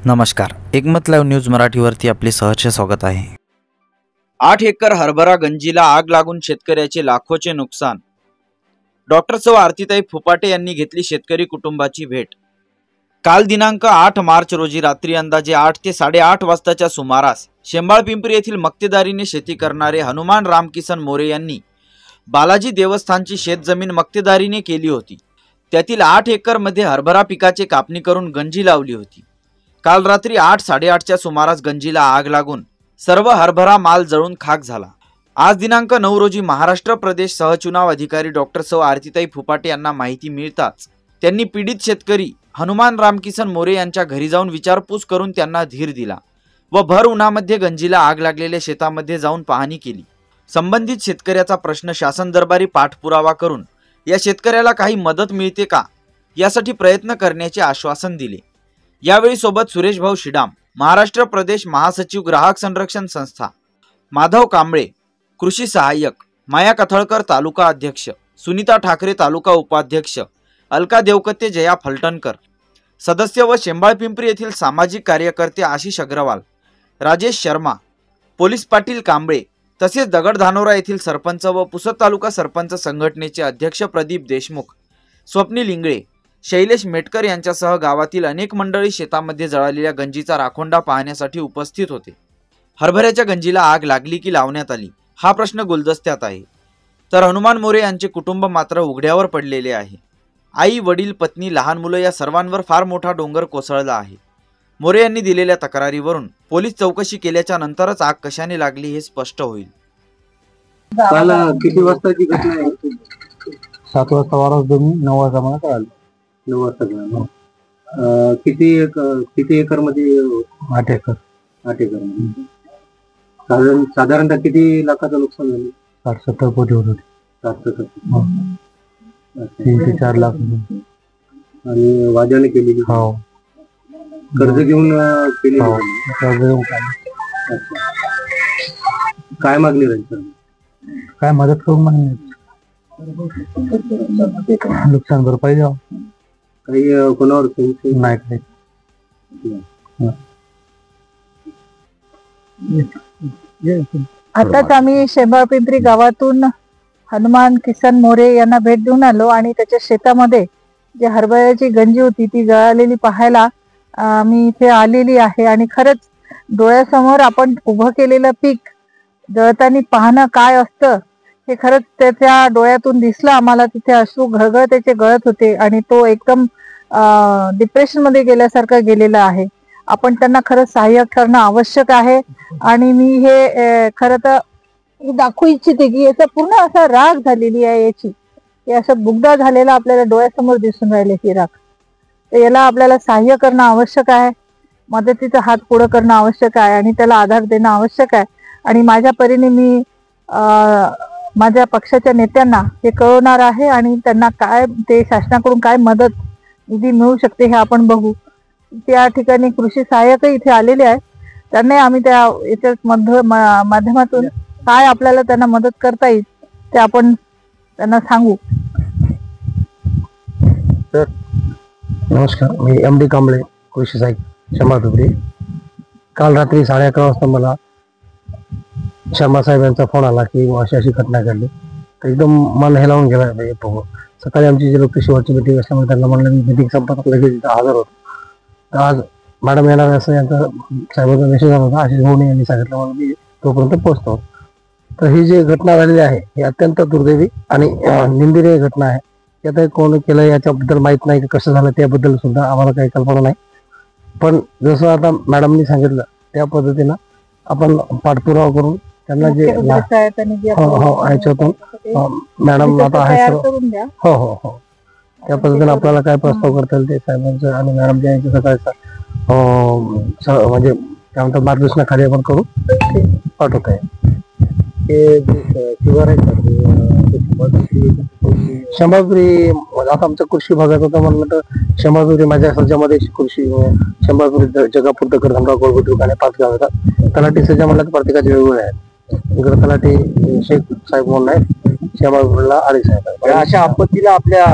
नमस्कार, एकमत live news मराठीवरती आपले सहर्ष स्वागत आहे। 8 एकर हरभरा गंजीला आग लागून शेतकऱ्याचे लाखोचे नुकसान। डॉक्टर सौ आरतीताई फुपाटे यांनी घेतली शेतकरी कुटुंबाची भेट। काल दिनांक 8 मार्च रोजी रात्री अंदाजे 8 ते 8:30 वाजताच्या सुमारास शेंबाळपिंपरी येथील मक्तेदारीने शेती करणारे हनुमान रामकिसन मोरे यांनी बालाजी देवस्थानची शेतजमीन मक्तेदारीने केली होती। त्यातील 8 एकर मध्ये हरभरा पिकाची कापणी करून गंजी लावली होती। काल रात्री 8:30च्या सुमारास गंजीला आग लागून सर्व हरभरा माल जळून खाक झाला। आज दिनांक 9 रोजी महाराष्ट्र प्रदेश सहचुनाव अधिकारी डॉक्टर सौ आरतीताई फुपाटे यांना माहिती मिळताच त्यांनी पीडित शेतकरी हनुमान रामकिसन मोरे यांच्या घरी जाऊन विचारपूस करून त्यांना धीर दिला व भर उन्हामध्ये गंजीला आग लागलेल्या शेतामध्ये जाऊन पाहणी केली। संबंधित शेतकऱ्याचा प्रश्न शासन दरबारी पाठपुरावा करून या शेतकऱ्याला काही मदत मिळते का यासाठी प्रयत्न करण्याचे आश्वासन दिले। यावेळी सोबत सुरेश भाऊ शिडाम, महाराष्ट्र प्रदेश महासचिव ग्राहक संरक्षण संस्था, माधव कांबळे कृषी सहाय्यक, माया कथळकर तालुका अध्यक्ष, सुनीता ठाकरे तालुका उपाध्यक्ष, अलका देवकते, जया फलटणकर सदस्य व शेंबाळपिंपरी येथील सामाजिक कार्यकर्ते आशिष अग्रवाल, राजेश शर्मा, पोलीस पाटील कांबळे तसेच दगडधानोरा येथील सरपंच व पुसद तालुका सरपंच संघटनेचे अध्यक्ष प्रदीप देशमुख, स्वप्नील इंगळे, शैलेश मेटकर यांच्यासह गावातील अनेक मंडळी शेतामध्ये जळालेल्या गंजीचा राखोंडा पाहण्यासाठी उपस्थित होते। हरभऱ्याच्या गंजीला आग लागली की लावण्यात आली हा प्रश्न गुलदस्त्यात आहे, तर हनुमान मोरे यांचे कुटुंब मात्र उघड्यावर पडलेले आहे। आई, वडील, पत्नी, लहान मुलं या सर्वांवर फार मोठा डोंगर कोसळला आहे। मोरे यांनी दिलेल्या तक्रारीवरून पोलीस चौकशी केल्याच्या नंतरच आग कशाने लागली हे स्पष्ट होईल। काल किती वाजताची घटना आहे? 7 वाजता वारास 9 वाजता मला कळालं। 9 वाजता किती एकर मध्ये? 8 एकर। 8 एकर मध्ये साधारणतः किती लाखाचं नुकसान झालं? 60-70 कोटी होत होते। 3 ते 4 लाख। आणि वाद्याने केलेली? हो, कर्ज घेऊन केली? कर्ज घेऊन। काय मागणी राहील सर? काय मदत करून मागणी? नुकसान भरपाई द्यावं। काही कोणावर नाही काही। आताच आम्ही शेंबाळपिंपरी गावातून हनुमान किसन मोरे यांना भेट देऊन आलो आणि त्याच्या शेतामध्ये जे हरभऱ्याची गंजी होती ती जळालेली पाहायला मी इथे आलेली आहे। आणि खरंच डोळ्यासमोर आपण उभं केलेलं पीक जळताना पाहणं काय असतं हे खरंच त्याच्या डोळ्यातून दिसलं आम्हाला। तिथे अश्रू घळघळ त्याचे गळत होते आणि तो एकदम डिप्रेशन मध्ये गेल्यासारखा गेलेला आहे। आपण त्यांना खरंच सहाय्य करणं आवश्यक आहे। आणि मी हे खरं तर दाखवू इच्छिते की याचा पूर्ण असा राग झालेली आहे, याची असं बुगदा झालेला आपल्याला डोळ्यासमोर दिसून राहिले ही राग। तर याला आपल्याला सहाय्य करणं आवश्यक आहे, मदतीचा हात पुढे करणं आवश्यक आहे आणि त्याला आधार देणं आवश्यक आहे। आणि माझ्या परीने मी माझ्या पक्षाच्या नेत्यांना हे कळवणार आहे आणि त्यांना काय ते शासनाकडून काय मदत निधी मिळू शकते हे आपण बघू। त्या ठिकाणी कृषी सहाय्यक इथे आलेले आहेत, त्यांना आम्ही त्या याच्या माध्यमातून काय आपल्याला त्यांना मदत करता येईल ते आपण त्यांना सांगू। तर नमस्कार, मी MD कांबळे, कृषी सहाय्यक, शेंबाळपिंपरी। काल रात्री 11:30 वाजता मला शर्मा साहेब यांचा फोन आला की अशी घटना घडली। तर एकदम मन हेलावून गेला। सकाळी आमची जी कृषीवरची मिटिंग असल्यामुळे त्यांना म्हणलं मी मिटिंग संपत लगेच हजर होतो। तर आज मॅडम येणार असं यांचा साहेबांचा मेसेज आला होता। आशिष भाऊने यांनी सांगितलं मला मी तोपर्यंत पोहोचतो। तर ही जी घटना झालेली आहे ही अत्यंत दुर्दैवी आणि निंदनीय घटना आहे। यात कोण केलं याच्याबद्दल माहित नाही, कसं झालं त्याबद्दल सुद्धा आम्हाला काही कल्पना नाही। पण जसं आता मॅडमनी सांगितलं त्या पद्धतीनं आपण पाठपुरावा करून त्यांना जे ह्याच्यातून मॅडम आता आहे हो हो हो त्या पद्धतीने आपल्याला काय प्रस्ताव करता येईल ते साहेबांचं आणि मॅडमच्या यांच्या सकाळचा म्हणजे काय म्हणतात मार्गदर्शनाखाली आपण करू पाठवत आहे। शेंबाळपिंपरी आता आमचा कृषी भागात होता म्हणलं तर शेंबाळपिंपरी माझ्या सज्जामध्ये कृषी शेंबाळपिंपरी जगापूर दगडधानोरा गोळगोटी दुकाने 5 गाव येतात। तलाठी सज्जा म्हणलं तर प्रत्येकाचे वेगवेगळे आहेत। इकडे तलाठी शेख साहेब म्हणून आहेत, शेंबाळपिंपरीला आडी साहेब आहेत। अशा आपत्तीला आपल्या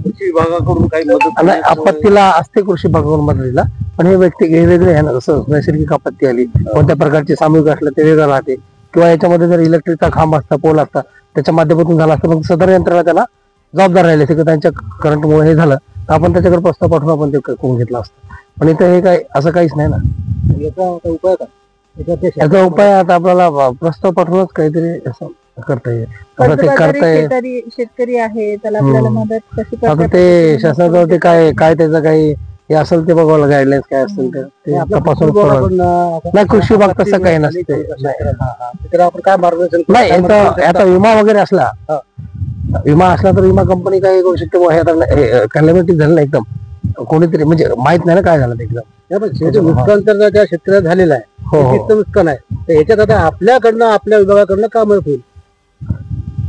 कृषी विभागाकडून काही मदत? आपत्तीला असते कृषी विभागाकडून मदतीला, पण हे व्यक्ती हे वेगळे आहे ना. जसं नैसर्गिक आपत्ती आली, कोणत्या प्रकारची सामूहिक असलं ते वेगळं राहते, किंवा याच्यामध्ये जर इलेक्ट्रिकचा खांब असता, पोल असता, त्याच्या माध्यमातून झाला असतं, मग सदर यंत्रणा त्याला जबाबदार राहिले असते की त्यांच्या करंटमुळे हे झालं तर आपण त्याच्याकडे प्रस्ताव पाठवून आपण ते करून घेतलं असतं. पण इथं हे काय असं काहीच नाही ना. याचा उपाय का? याचा उपाय आता आपल्याला प्रस्ताव पाठवूनच काहीतरी असं करता येईल. आता ते करता येईल. शेतकरी आहे, त्याला आपल्याला मदत कशी आता करता ते येईल? शासनाचं काय त्याचं काही हे असेल ते बघावं, गाईडलाईन्स काय असतील ते तपासून नाही. कृषी विभाग तसं काही नसते. तर आपण काय मार्गदर्शन नाही आता विमा वगैरे असला, विमा असला तर विमा कंपनी काय करू शकते. हे आता कॅलॅमिटी झालं ना एकदम, कोणीतरी म्हणजे माहित नाही ना काय झालं ते एकदम. नुकसान तर त्या शेतकऱ्याला झालेलं आहे, हो. नुकसान आहे. तर ह्याच्यात आता आपल्याकडनं आपल्या विभागाकडनं काय मदत होईल?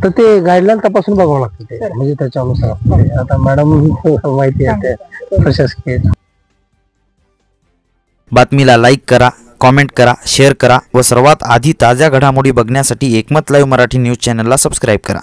तर ते गाईडलाईन तपासून बघावं लागतं ते, म्हणजे त्याच्यानुसार. आता मॅडम माहिती आहे ते प्रशासकीय. बातमीला लाईक करा, कॉमेंट करा, शेअर करा व सर्वात आधी ताज्या घडामोडी बघण्यासाठी एकमत लाईव्ह मराठी न्यूज चॅनलला सबस्क्राईब करा.